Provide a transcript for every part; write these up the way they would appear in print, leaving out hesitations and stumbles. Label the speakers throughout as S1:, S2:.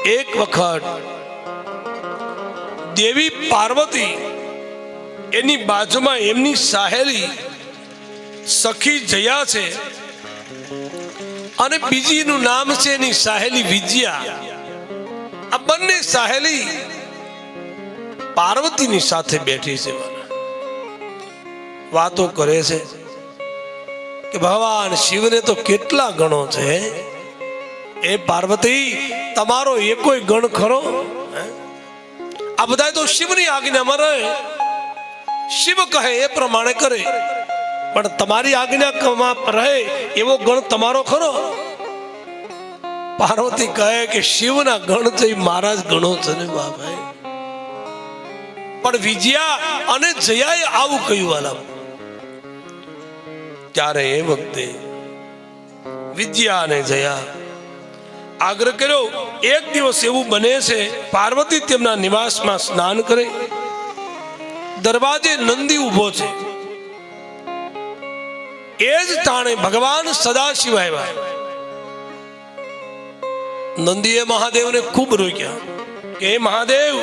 S1: એક વખત દેવી પાર્વતી એની બાજુમાં એમની સહેલી સખી જયા છે અને બીજીનું નામ છે એની સહેલી વિજયા. આ બંને સહેલી પાર્વતીની સાથે બેઠી છે, વાતો કરે છે કે ભગવાન શિવને તો કેટલા ગણો છે. એ પાર્વતી તમારો એકોય ગણ ખરો? આ બધા તો શિવની આજ્ઞામાં રહે, શિવ કહે એ પ્રમાણે કરે, પણ તમારી આજ્ઞામાં રહે એવો ગણ તમારો ખરો? પાર્વતી કહે કે શિવના ગણ છે મારા જ ગણો છે ને બાપા. પણ વિજયા અને જયાએ આવું કહ્યું વાલા. ત્યારે એ વખતે વિજયા અને જયા આગ્રહ કર્યો. એક દિવસ એવું બને છે, પાર્વતી તેમના નિવાસમાં સ્નાન કરે, દરવાજે નંદી ઉભો છે. એ જ ટાણે ભગવાન સદાશિવ આવ્યા. નંદીએ મહાદેવને ખૂબ રોક્યા કે હે મહાદેવ,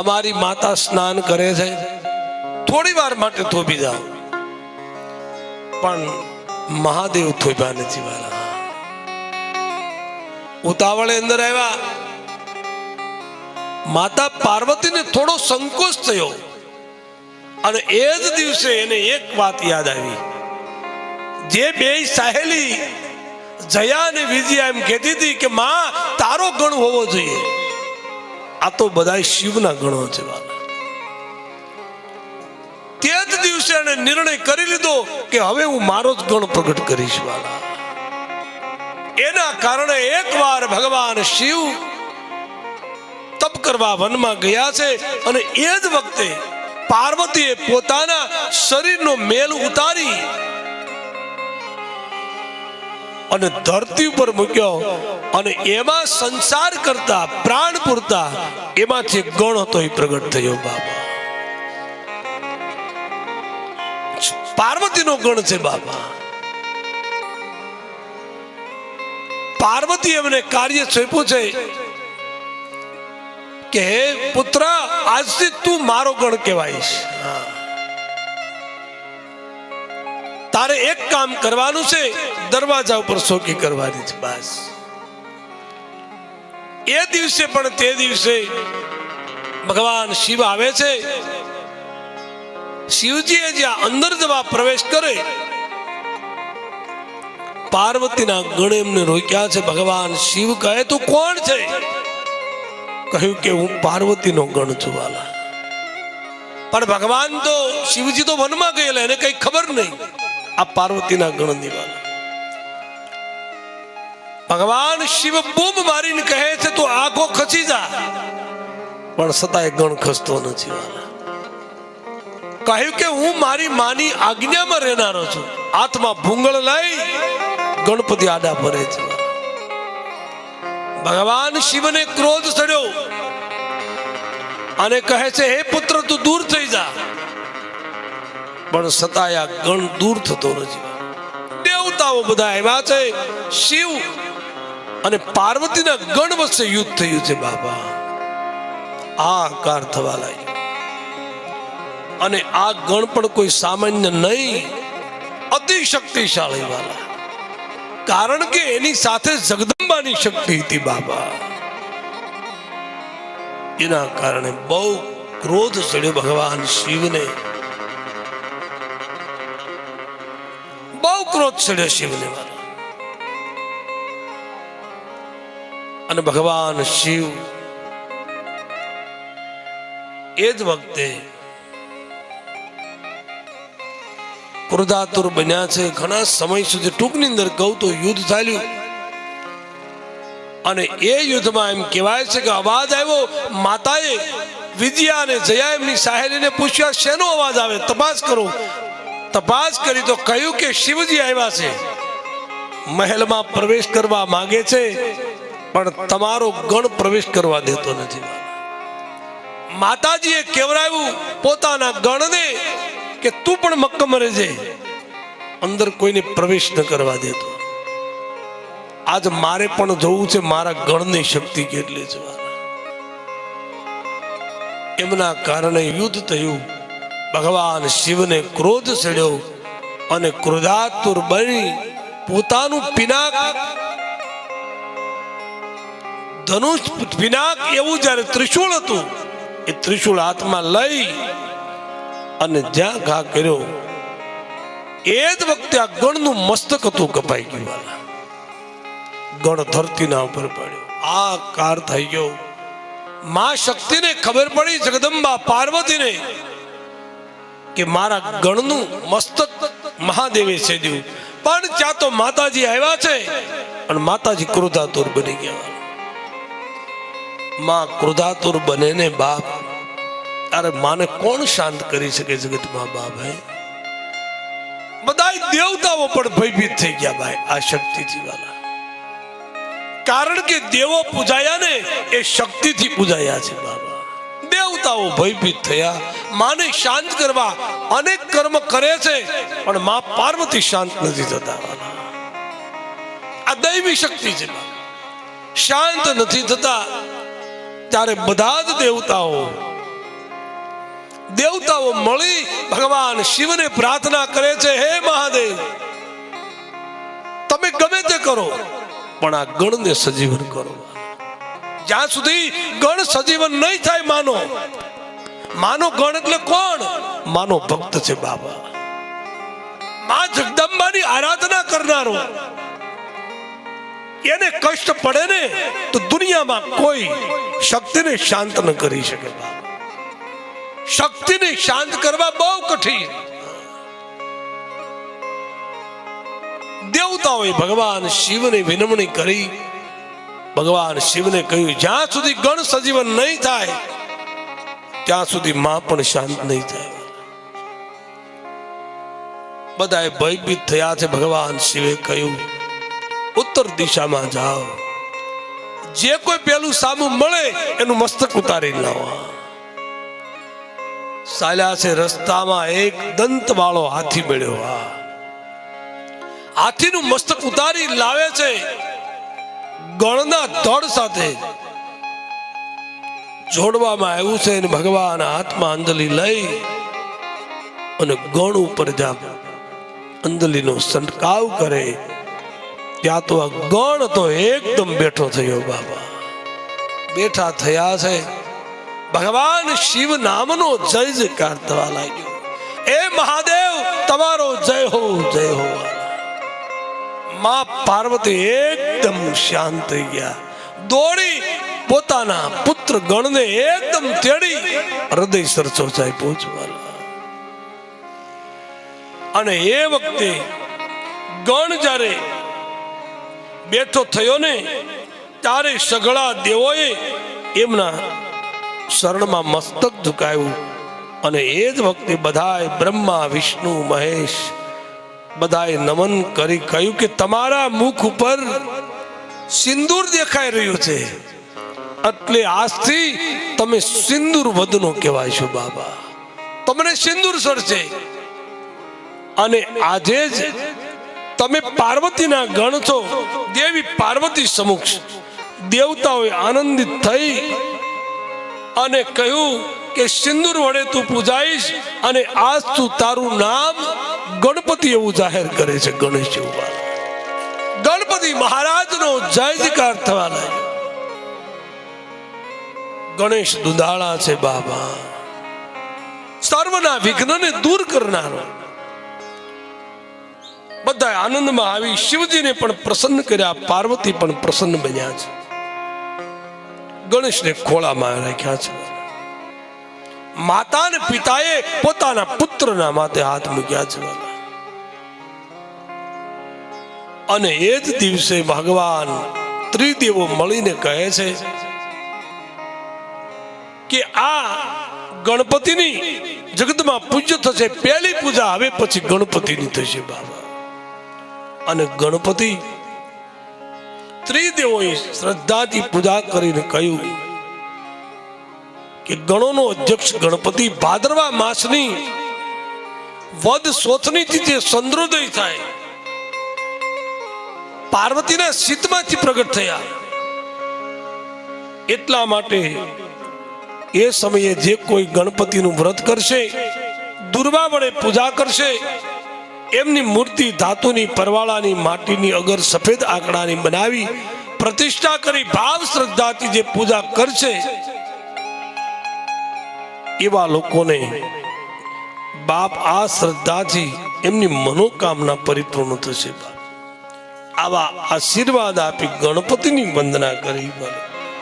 S1: અમારી માતા સ્નાન કરે છે, થોડી વાર માટે થોભી જાઓ. પણ મહાદેવ થોભ્યા નથી વાલા. ઉતાવળે અંદર આવ્યા. માતા પાર્વતીને થોડો સંકોચ થયો અને એ જ દિવસે એને એક વાત યાદ આવી. જે બે સહેલી જયા અને વિજયા એમ કહેતી હતી કે માં તારો ગણ હોવો જોઈએ, આ તો બધા શિવના ગણો છે વાલા. તે જ દિવસે એને નિર્ણય કરી લીધો કે હવે હું મારો જ ગણ પ્રગટ કરીશ વાલા. એના કારણે એકવાર ભગવાન શિવ તપ કરવા વનમાં ગયા છે અને એ જ વખતે પાર્વતીએ પોતાના શરીરનો મેલ ઉતારી અને ધરતી ઉપર મૂક્યો અને એમાં સંસાર કરતા પ્રાણ પૂરતા એમાંથી ગણ હતો એ પ્રગટ થયો બાબા. પાર્વતીનો ગણ છે બાબા. પાર્વતી એમને કાર્ય સોંપ્યું છે કે હે પુત્ર, આજથી તું મારો ગણ કહેવાઈશ. તારે એક કામ કરવાનું છે, દરવાજા ઉપર ચોકી કરવાની છે બસ. એ દિવસે પણ તે દિવસે ભગવાન શિવ આવે છે. શિવજીએ જ્યાં અંદર જવા પ્રવેશ કરે, પાર્વતીના ગણ એમને રોક્યા છે. ભગવાન શિવ કહે તું કોણ છે? કહ્યું કે હું પાર્વતીનો ગણ છું વાલા. પણ ભગવાન તો શિવજી તો વનમાં ગયેલા, એને કઈ ખબર નહીં આ પાર્વતીના ગણની વાલા. ભગવાન શિવ બૂમ મારીને કહે છે તું આંખો ખસી જા, પણ છતાંય ગણ ખસતો નથી વાલા. કહ્યું કે હું મારી માની આજ્ઞામાં રહેનારો છું. હાથમાં ભૂંગળ લઈ ગણપતિ આડા ફરે છે. ભગવાન શિવને ક્રોધ ચડ્યો અને કહે છે હે પુત્ર તું દૂર થઈ જા, પણ છતાંય આ ગણ દૂર થતો નથી. દેવતાઓ બધા આવ્યા છે. શિવ અને પાર્વતીના ગણ વચ્ચે યુદ્ધ થયું છે બાબા. આકાર થવા લાગ્યો અને આ ગણ પણ કોઈ સામાન્ય નહીં, અતિ શક્તિશાળી વાલા. કારણ કે એની સાથે જગદંબાની શક્તિ હતી બાબા. એના કારણે બહુ ક્રોધ ચડ્યો ભગવાન શિવને. બહુ ક્રોધ ચડ્યો શિવને વાલા. અને ભગવાન શિવ એ જ વખતે ક્રોધાતુર બન્યા છે. ઘણા સમય સુધી, ટૂંકની અંદર કહું તો યુદ્ધ ચાલ્યું અને એ યુદ્ધમાં એમ કહેવાય છે કે અવાજ આવ્યો. માતાએ વિજયા અને જયા એમની સહેલીને પૂછ્યા શેનો અવાજ આવે, તપાસ કરો. તપાસ કરી તો કહ્યું કે શિવજી આવ્યા છે, મહેલમાં પ્રવેશ કરવા માંગે છે, પણ તમારો ગણ પ્રવેશ કરવા દેતો નથી. માતાજીએ કહેવરાયું પોતાના ગણને કે તું પણ મક્કમ રહેજે, અંદર કોઈને પ્રવેશ ન કરવા દેતો. આજ મારે પણ જોવું છે મારા ગણની શક્તિ કેટલી છે. એમના કારણે યુદ્ધ થયું. ભગવાન શિવને ક્રોધ ચડ્યો અને ક્રોધાતુર બની પોતાનું પિનાક ધનુષ પિનાક એવું જ્યારે ત્રિશૂળ હતું એ ત્રિશૂળ હાથમાં લઈ અને જ્યાં ઘા કર્યો એ જ વખતે આ ગણનું મસ્તક હતું કપાઈ ગયું. ગણ ધરતીના ઉપર પડ્યો. આ કાર થઈ ગયો. માં શક્તિને ખબર પડી, જગદંબા પાર્વતીને, કે મારા ગણનું મસ્તક મહાદેવે છેદ્યું. પણ ત્યાં તો માતાજી આવ્યા છે અને માતાજી ક્રોધાતુર બની ગયા. માં ક્રોધાતુર બને ને બાપ, અરે માને કોણ શાંત કરી શકે જગતમાં બાપ? હે, બધા દેવતાઓ પણ ભયભીત થઈ ગયા ભાઈ આ શક્તિથી વાલા. કારણ કે દેવો પૂજાયા ને એ શક્તિથી પૂજાયા છે બાબા. દેવતાઓ ભયભીત થયા. માને શાંત કરવા અનેક કર્મ કરે છે પણ માં પાર્વતી શાંત નથી થતા. આ દૈવી શક્તિ છે. શાંત નથી થતા. ત્યારે બધા જ દેવતાઓ મળી ભગવાન શિવને પ્રાર્થના કરે છે, હે મહાદેવ, તમે ગમે તે કરો પણ આ ગણને સજીવન કરો. જ્યાં સુધી ગણ સજીવન નહીં થાય માનો ગણ એટલે કોણ? માનો ભક્ત છે બાબા. માં જગદંબાની આરાધના કરનારો, એને કષ્ટ પડે ને તો દુનિયામાં કોઈ શક્તિને શાંત ન કરી શકે. શક્તિને શાંત કરવા બહુ કઠિન. દેવતાઓએ ભગવાન શિવને વિનમણી કરી. ભગવાન શિવને કહ્યું, જ્યાં સુધી ગણ સજીવન નહીં થાય ત્યાં સુધી માં પણ શાંત નહીં થાય. બધાએ ભયભીત થયા છે. ભગવાન શિવે કહ્યું, ઉત્તર દિશામાં જાઓ, જે કોઈ પેલું સામું મળે એનું મસ્તક ઉતારી લાવો. ચાલ્યા છે. રસ્તામાં એક દંત વાળો હાથી મળ્યો. હાથીનું મસ્તક ઉતારી લાવે છે. ગણના ધડ સાથે જોડવામાં આવ્યું છે. ભગવાન હાથમાં અંજલિ લઈ અને ગણ ઉપર જા અંજલિનો સંટકાવ કરે. ત્યાં તો આ ગણ તો એકદમ બેઠો થયો બાબા. બેઠા થયા છે. ભગવાન શિવ નામનો જય જયકાર થવા લાગ્યો. એ મહાદેવ તમારો જય હો, જય હો. માં પાર્વતી એકદમ શાંત થઈ ગયા. દોડી પોતાના પુત્ર ગણને એકદમ તેડી હૃદય સરસો જાય પહોંચવાલા. અને એ વખતે ગણ જ્યારે બેઠો થયો ને ત્યારે સઘળા દેવોએ એમના શરણમાં મસ્તક ઝુકાવ્યું. અને એ જ વખતે બધાએ બ્રહ્મા, વિષ્ણુ, મહેશ બધાએ નમન કરી કહ્યું કે તમારા મુખ ઉપર સિંદૂર દેખાઈ રહ્યું છે, એટલે આજથી તમે સિંદૂર વધનો કહેવાય છો બાબા. તમને સિંદૂર સરશે. અને આજે જ તમે પાર્વતીના ગણ છો. દેવી પાર્વતી સમક્ષ દેવતાઓએ આનંદિત થઈ અને કહ્યું કે સિંદૂર વડે તું પૂજાઈશ અને આજ તું તારું નામ ગણપતિ એવું જાહેર કરે છે. ગણેશ એવું ગણપતિ મહારાજનો જય જયકાર થવા લાગ્યો. ગણેશ દુધાળા છે બાબા, સર્વના વિઘ્નને દૂર કરનારો. બધા આનંદમાં આવી શિવજીને પણ પ્રસન્ન કર્યા. પાર્વતી પણ પ્રસન્ન બન્યા છે. ગણેશને ખોળામાં રાખ્યા છે. માતા અને પિતાએ પોતાના પુત્રના માથે હાથ મૂક્યા છે. અને એ જ દિવસે ભગવાન ત્રિદેવો મળીને કહે છે કે આ ગણપતિની જગતમાં પૂજ્ય થશે. પહેલી પૂજા હવે પછી ગણપતિની થશે બાબા. અને ગણપતિ ત્રિદેવોએ શ્રદ્ધાથી પૂજા કરીને કહ્યું કે ગણોનો અધ્યક્ષ ગણપતિ ભાદરવા માસની વદ સોથની તિથિએ ચંદ્રોદય થાય પાર્વતીના શીતમાંથી પ્રગટ થયા. એટલા માટે એ સમયે જે કોઈ ગણપતિનું વ્રત કરશે, દુર્વા વડે પૂજા કરશે, એમની મૂર્તિ ધાતુની, પરવાળાની, માટીની, અગર સફેદ આંકડાની બનાવી પ્રતિષ્ઠા કરી ભાવ શ્રદ્ધાથી જે પૂજા કરશે, એવા લોકોને બાપ આ શ્રદ્ધાથી એમની મનોકામના પરિપૂર્ણ થશે. આવા આશીર્વાદ આપી ગણપતિની વંદના કરી.